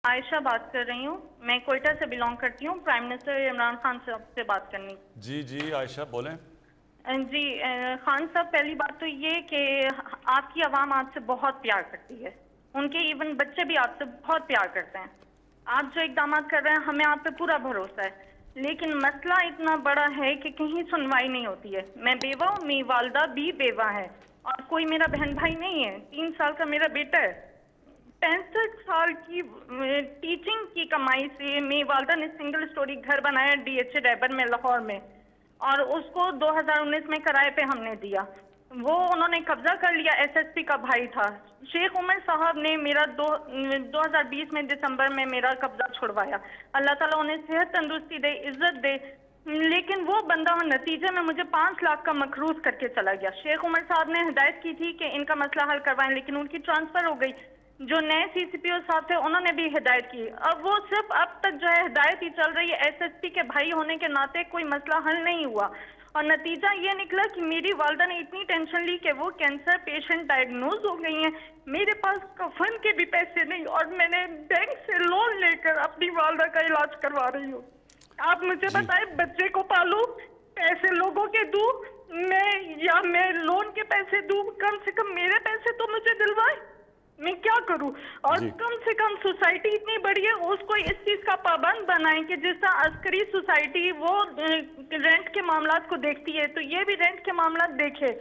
عائشہ بات کر رہی ہوں. میں کوئٹہ سے بلانگ کرتی ہوں. پرائم منسٹر عمران خان صاحب سے بات کرنی. جی عائشہ بولیں. جی خان صاحب، پہلی بات تو یہ کہ آپ کی عوام آپ سے بہت پیار کرتی ہے. ان کے ایون بچے بھی آپ سے بہت پیار کرتے ہیں. آپ جو اقدامات کر رہے ہیں ہمیں آپ پہ پورا بھروسہ ہے، لیکن مسئلہ اتنا بڑا ہے کہ کہیں سنوائی نہیں ہوتی ہے. میں بیوہ ہوں، میری والدہ بھی بیوہ ہے، اور کوئی میرا بہن بھائی نہیں ہے. 3 سال کا میرا بیٹا ہے. 65 سال کی ٹیچنگ کی کمائی سے میری والدہ نے سنگل سٹوری گھر بنایا DH ریبر میں، لاہور میں، اور اس کو 2019 میں کرائے پہ ہم نے دیا. وہ انہوں نے قبضہ کر لیا. SSP کا بھائی تھا شیخ عمر صاحب نے میرا 2020 میں دسمبر میں میرا قبضہ چھڑوایا. اللہ تعالیٰ انہیں صحت تندرستی دے، عزت دے. لیکن وہ بندہ نتیجے میں مجھے 5 لاکھ کا مقروض کر کے چلا گیا. شیخ عمر صاحب نے ہدایت کی تھی کہ ان کا مسئلہ حل کروائیں، لیکن ان کی ٹرانسفر ہو گئی. جو نئے CCPO صاحب تھے انہوں نے بھی ہدایت کی. اب وہ صرف اب تک جو ہے ہدایت ہی چل رہی ہے. SSP کے بھائی ہونے کے ناطے کوئی مسئلہ حل نہیں ہوا، اور نتیجہ یہ نکلا کہ میری والدہ نے اتنی ٹینشن لی کہ وہ کینسر پیشنٹ ڈائگنوز ہو گئی ہیں. میرے پاس کفن کے بھی پیسے نہیں، اور میں نے بینک سے لون لے کر اپنی والدہ کا علاج کروا رہی ہوں. آپ مجھے جی بتائیں، بچے کو پالوں، پیسے لوگوں کے دوں میں، یا میں لون کے پیسے دوں؟ کم سے کم میرے پیسے تو مجھے دلوائے. میں کیا کروں؟ اور جی کم سے کم سوسائٹی اتنی بڑی ہے، اس کو اس چیز کا پابند بنائیں کہ جس طرح عسکری سوسائٹی وہ رینٹ کے معاملات کو دیکھتی ہے تو یہ بھی رینٹ کے معاملات دیکھے.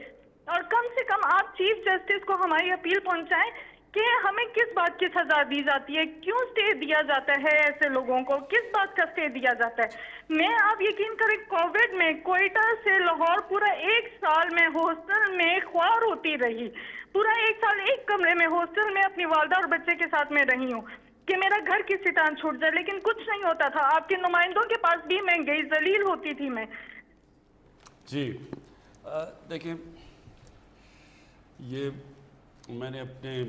اور کم سے کم آپ چیف جسٹس کو ہماری اپیل پہنچائیں کہ ہمیں کس بات کی سزا دی جاتی ہے، کیوں سٹے دیا جاتا ہے ایسے لوگوں کو، کس بات کا سٹے دیا جاتا ہے. میں آپ یقین کریں، کووڈ میں کوئٹہ سے لاہور پورا 1 سال میں ہاسٹل میں خوار ہوتی رہی. پورا 1 سال ایک کمرے میں ہاسٹل میں اپنی والدہ اور بچے کے ساتھ میں رہی ہوں کہ میرا گھر کسی طرح چھوٹ جائے، لیکن کچھ نہیں ہوتا تھا. آپ کے نمائندوں کے پاس بھی میں گئی، ذلیل ہوتی تھی میں. جی دیکھیں، یہ میں نے اپنے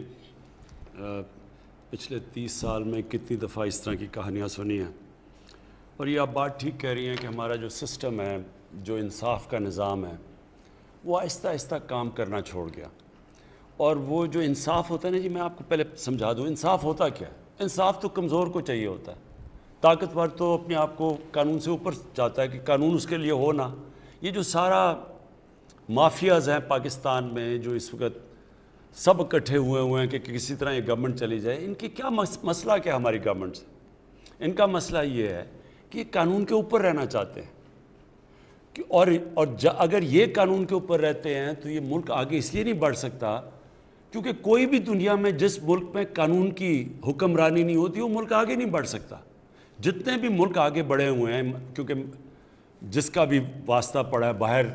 پچھلے 30 سال میں کتنی دفعہ اس طرح کی کہانیاں سنی ہیں، اور یہ آپ بات ٹھیک کہہ رہی ہیں کہ ہمارا جو سسٹم ہے، جو انصاف کا نظام ہے، وہ آہستہ آہستہ کام کرنا چھوڑ گیا. اور وہ جو انصاف ہوتا ہے نا جی، میں آپ کو پہلے سمجھا دوں انصاف ہوتا کیا ہے. انصاف تو کمزور کو چاہیے ہوتا ہے. طاقتور تو اپنے آپ کو قانون سے اوپر چاہتا ہے کہ قانون اس کے لیے ہو نا. یہ جو سارا مافیاز ہیں پاکستان میں، جو اس وقت سب اکٹھے ہوئے ہیں کہ کسی طرح یہ گورنمنٹ چلی جائے، ان کی کیا مسئلہ کیا ہماری گورنمنٹ سے؟ ان کا مسئلہ یہ ہے کہ یہ قانون کے اوپر رہنا چاہتے ہیں. اور اگر یہ قانون کے اوپر رہتے ہیں تو یہ ملک آگے اس لیے نہیں بڑھ سکتا کیونکہ کوئی بھی دنیا میں جس ملک میں قانون کی حکمرانی نہیں ہوتی وہ ملک آگے نہیں بڑھ سکتا. جتنے بھی ملک آگے بڑھے ہوئے ہیں، کیونکہ جس کا بھی واسطہ پڑا ہے باہر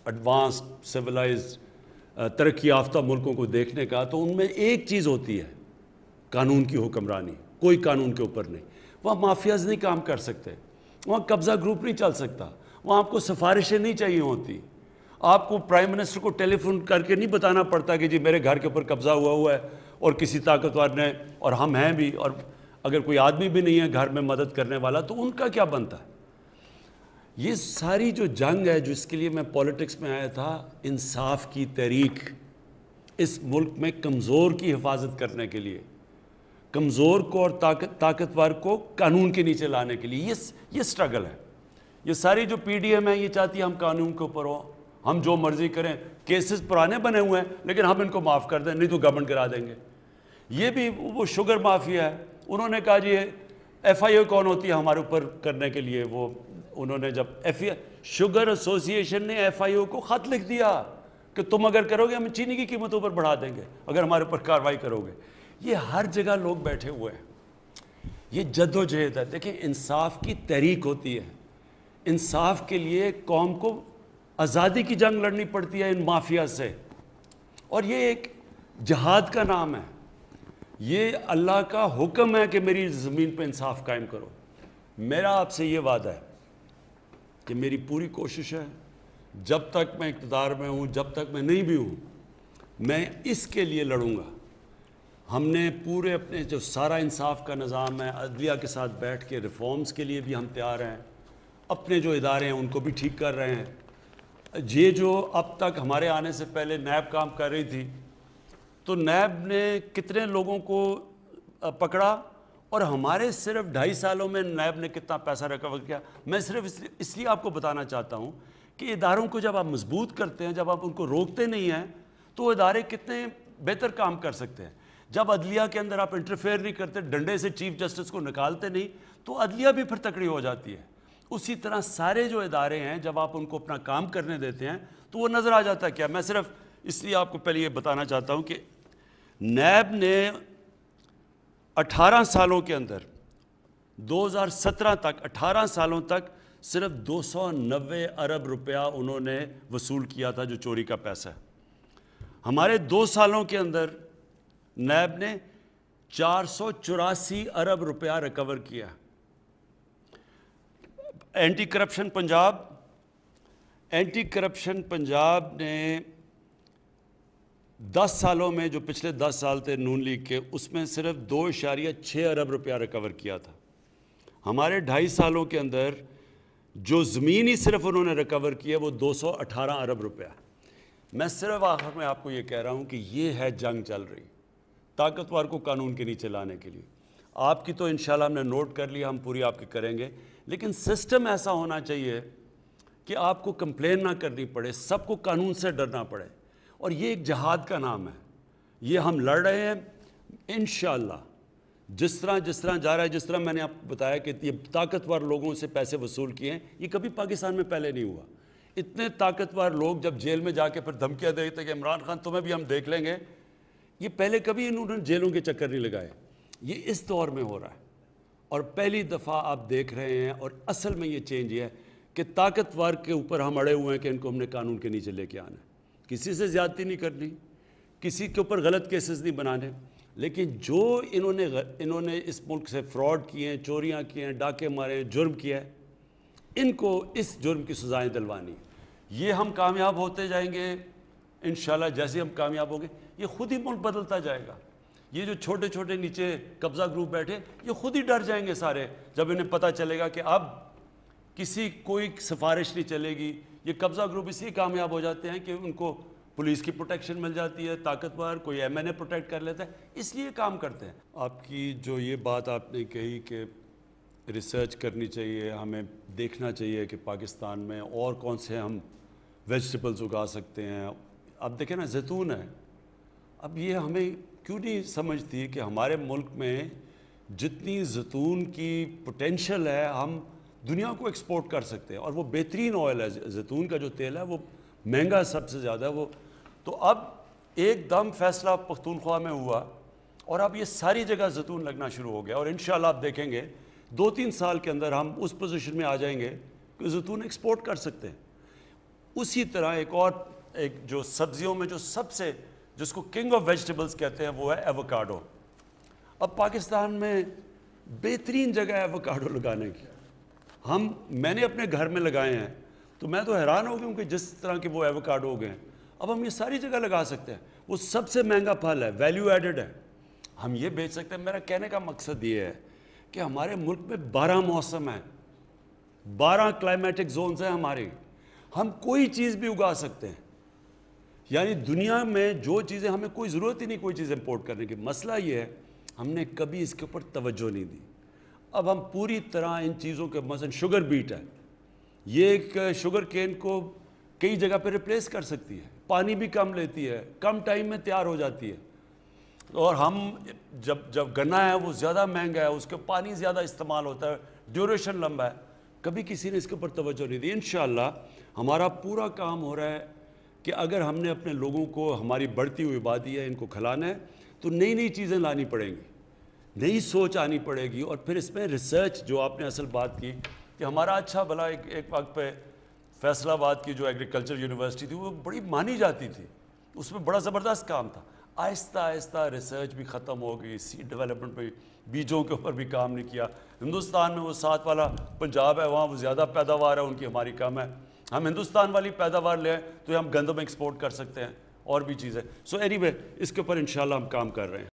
ایڈوانسڈ سویلائز ترقی یافتہ ملکوں کو دیکھنے کا، تو ان میں ایک چیز ہوتی ہے، قانون کی حکمرانی. کوئی قانون کے اوپر نہیں. وہاں مافیاز نہیں کام کر سکتے، وہاں قبضہ گروپ نہیں چل سکتا، وہاں آپ کو سفارشیں نہیں چاہیے ہوتی. آپ کو پرائم منسٹر کو ٹیلی فون کر کے نہیں بتانا پڑتا کہ جی میرے گھر کے اوپر قبضہ ہوا ہے اور کسی طاقتور نے، اور ہم ہیں بھی، اور اگر کوئی آدمی بھی نہیں ہے گھر میں مدد کرنے والا تو ان کا کیا بنتا ہے. یہ ساری جو جنگ ہے، جو اس کے لیے میں پولیٹکس میں آیا تھا، انصاف کی تحریک، اس ملک میں کمزور کی حفاظت کرنے کے لیے، کمزور کو اور طاقتور کو قانون کے نیچے لانے کے لیے یہ سٹرگل ہے. یہ ساری جو PDM ہے یہ چاہتی ہے ہم قانون کے اوپر ہوں، ہم جو مرضی کریں. کیسز پرانے بنے ہوئے ہیں لیکن ہم ان کو معاف کر دیں، نہیں تو گورنمنٹ کرا دیں گے. یہ بھی وہ شوگر مافیا ہے. انہوں نے کہا جی FIO کون ہوتی ہے ہمارے اوپر کرنے کے لیے؟ وہ انہوں نے جب شوگر ایسوسی ایشن نے FIO کو خط لکھ دیا کہ تم اگر کرو گے ہم چینی کی قیمتوں پر بڑھا دیں گے اگر ہمارے اوپر کارروائی کرو گے. یہ ہر جگہ لوگ بیٹھے ہوئے ہیں. یہ جد و جہد ہے. دیکھیں، انصاف کی تحریک ہوتی ہے. انصاف کے لیے قوم کو آزادی کی جنگ لڑنی پڑتی ہے ان مافیا سے، اور یہ ایک جہاد کا نام ہے. یہ اللہ کا حکم ہے کہ میری زمین پہ انصاف قائم کرو. میرا آپ سے یہ وعدہ ہے کہ میری پوری کوشش ہے، جب تک میں اقتدار میں ہوں، جب تک میں نہیں بھی ہوں، میں اس کے لیے لڑوں گا. ہم نے پورے اپنے جو سارا انصاف کا نظام ہے، عدلیہ کے ساتھ بیٹھ کے ریفارمز کے لیے بھی ہم تیار ہیں. اپنے جو ادارے ہیں ان کو بھی ٹھیک کر رہے ہیں. یہ جو اب تک ہمارے آنے سے پہلے نیب کام کر رہی تھی، تو نیب نے کتنے لوگوں کو پکڑا اور ہمارے صرف 2.5 سالوں میں نیب نے کتنا پیسہ ریکور کیا. میں صرف اس لیے آپ کو بتانا چاہتا ہوں کہ اداروں کو جب آپ مضبوط کرتے ہیں, جب آپ ان کو روکتے نہیں ہیں, تو وہ ادارے کتنے بہتر کام کر سکتے ہیں. جب عدلیہ کے اندر آپ انٹرفیئر نہیں کرتے, ڈنڈے سے چیف جسٹس کو نکالتے نہیں, تو عدلیہ بھی پھر تکڑی ہو جاتی ہے. اسی طرح سارے جو ادارے ہیں جب آپ ان کو اپنا کام کرنے دیتے ہیں تو وہ نظر آ جاتا ہے. کیا میں صرف اس لیے آپ کو پہلے یہ بتانا چاہتا ہوں کہ نیب نے 18 سالوں کے اندر 2017 تک 18 سالوں تک صرف 290 ارب روپیہ انہوں نے وصول کیا تھا جو چوری کا پیسہ ہے. ہمارے 2 سالوں کے اندر نیب نے 484 ارب روپیہ ریکور کیا. اینٹی کرپشن پنجاب نے 10 سالوں میں, جو پچھلے 10 سال تھے نون لیگ کے, اس میں صرف 2.6 ارب روپیہ ریکور کیا تھا. ہمارے 2.5 سالوں کے اندر جو زمین ہی صرف انہوں نے ریکور کی ہے وہ 218 ارب روپیہ. میں صرف آخر میں آپ کو یہ کہہ رہا ہوں کہ یہ ہے جنگ چل رہی طاقتور کو قانون کے نیچے لانے کے لیے. آپ کی تو انشاءاللہ ہم نے نوٹ کر لیا, ہم پوری آپ کی کریں گے, لیکن سسٹم ایسا ہونا چاہیے کہ آپ کو کمپلین نہ کرنی پڑے, سب کو قانون سے ڈرنا پڑے. اور یہ ایک جہاد کا نام ہے, یہ ہم لڑ رہے ہیں انشاءاللہ. جس طرح جا رہا ہے, جس طرح میں نے آپ کو بتایا کہ یہ طاقتور لوگوں سے پیسے وصول کیے ہیں, یہ کبھی پاکستان میں پہلے نہیں ہوا. اتنے طاقتور لوگ جب جیل میں جا کے پھر دھمکیاں دیتے کہ عمران خان تمہیں بھی ہم دیکھ لیں گے, یہ پہلے کبھی انہوں نے جیلوں کے چکر نہیں لگائے. یہ اس دور میں ہو رہا ہے اور پہلی دفعہ آپ دیکھ رہے ہیں. اور اصل میں یہ چینج یہ ہے کہ طاقتور کے اوپر ہم اڑے ہوئے ہیں کہ ان کو ہم نے قانون کے نیچے لے کے آنا ہے. کسی سے زیادتی نہیں کرنی, کسی کے اوپر غلط کیسز نہیں بنانے, لیکن جو انہوں نے اس ملک سے فراڈ کیے ہیں, چوریاں کی ہیں, ڈاکے مارے ہیں, جرم کیا ہے, ان کو اس جرم کی سزائیں دلوانی. یہ ہم کامیاب ہوتے جائیں گے انشاءاللہ. جیسے ہم کامیاب ہوں گے یہ خود ہی ملک بدلتا جائے گا. یہ جو چھوٹے چھوٹے نیچے قبضہ گروپ بیٹھے, یہ خود ہی ڈر جائیں گے سارے جب انہیں پتہ چلے گا کہ اب کوئی سفارش نہیں چلے گی. یہ قبضہ گروپ اس لیے کامیاب ہو جاتے ہیں کہ ان کو پولیس کی پروٹیکشن مل جاتی ہے, طاقتور کوئی ایم این اے پروٹیکٹ کر لیتا ہے, اس لیے کام کرتے ہیں. آپ کی جو یہ بات آپ نے کہی کہ ریسرچ کرنی چاہیے, ہمیں دیکھنا چاہیے کہ پاکستان میں اور کون سے ہم ویجیٹیبلز اگا سکتے ہیں. اب دیکھیں نا, زیتون ہے. اب یہ ہمیں کیوں نہیں سمجھتی کہ ہمارے ملک میں جتنی زیتون کی پوٹینشل ہے ہم دنیا کو ایکسپورٹ کر سکتے ہیں. اور وہ بہترین آئل ہے, زیتون کا جو تیل ہے وہ مہنگا سب سے زیادہ ہے وہ. تو اب ایک دم فیصلہ پختونخوا میں ہوا اور اب یہ ساری جگہ زیتون لگنا شروع ہو گیا. اور انشاءاللہ آپ دیکھیں گے 2-3 سال کے اندر ہم اس پوزیشن میں آ جائیں گے کہ زیتون ایکسپورٹ کر سکتے ہیں. اسی طرح ایک جو سبزیوں میں جو سب سے, جس کو کنگ آف ویجیٹیبلز کہتے ہیں, وہ ہے ایووکاڈو. اب پاکستان میں بہترین جگہ ہے ایووکاڈو لگانے کی. میں نے اپنے گھر میں لگائے ہیں تو میں تو حیران ہو گیا ہوں کہ جس طرح کے وہ ایووکاڈو ہو گئے ہیں. اب ہم یہ ساری جگہ لگا سکتے ہیں. وہ سب سے مہنگا پھل ہے, ویلیو ایڈڈ ہے, ہم یہ بیچ سکتے ہیں. میرا کہنے کا مقصد یہ ہے کہ ہمارے ملک میں 12 موسم ہیں, 12 کلائمیٹک زونز ہیں ہمارے. ہم کوئی چیز بھی اگا سکتے ہیں. یعنی دنیا میں جو چیزیں, ہمیں کوئی ضرورت ہی نہیں کوئی چیز امپورٹ کرنے کی. مسئلہ یہ ہے ہم نے کبھی اس کے اوپر توجہ نہیں دی. اب ہم پوری طرح ان چیزوں کے, مثلا شوگر بیٹ ہے, یہ ایک شوگر کین کو کئی جگہ پہ ریپلیس کر سکتی ہے, پانی بھی کم لیتی ہے, کم ٹائم میں تیار ہو جاتی ہے. اور ہم جب گنا ہے وہ زیادہ مہنگا ہے, اس کے پانی زیادہ استعمال ہوتا ہے, ڈیوریشن لمبا ہے. کبھی کسی نے اس کے اوپر توجہ نہیں دی. انشاءاللہ ہمارا پورا کام ہو رہا ہے کہ اگر ہم نے اپنے لوگوں کو, ہماری بڑھتی ہوئی آبادی ہے, ان کو کھلانا ہے تو نئی نئی چیزیں لانی پڑیں گی, نئی سوچ آنی پڑے گی. اور پھر اس میں ریسرچ, جو آپ نے اصل بات کی کہ ہمارا اچھا بھلا ایک وقت پہ فیصل آباد کی جو ایگریکلچر یونیورسٹی تھی وہ بڑی مانی جاتی تھی, اس میں بڑا زبردست کام تھا. آہستہ آہستہ ریسرچ بھی ختم ہو گئی, سیڈ ڈیولپمنٹ پہ, بیجوں کے اوپر بھی کام نہیں کیا. ہندوستان میں وہ 7 والا پنجاب ہے, وہاں وہ زیادہ پیداوار ہے ان کی, ہماری کم ہے. ہم ہندوستان والی پیداوار لیں تو ہم گندم ایکسپورٹ کر سکتے ہیں اور بھی چیزیں. سو اینی وے اس کے اوپر انشاءاللہ ہم کام کر رہے ہیں.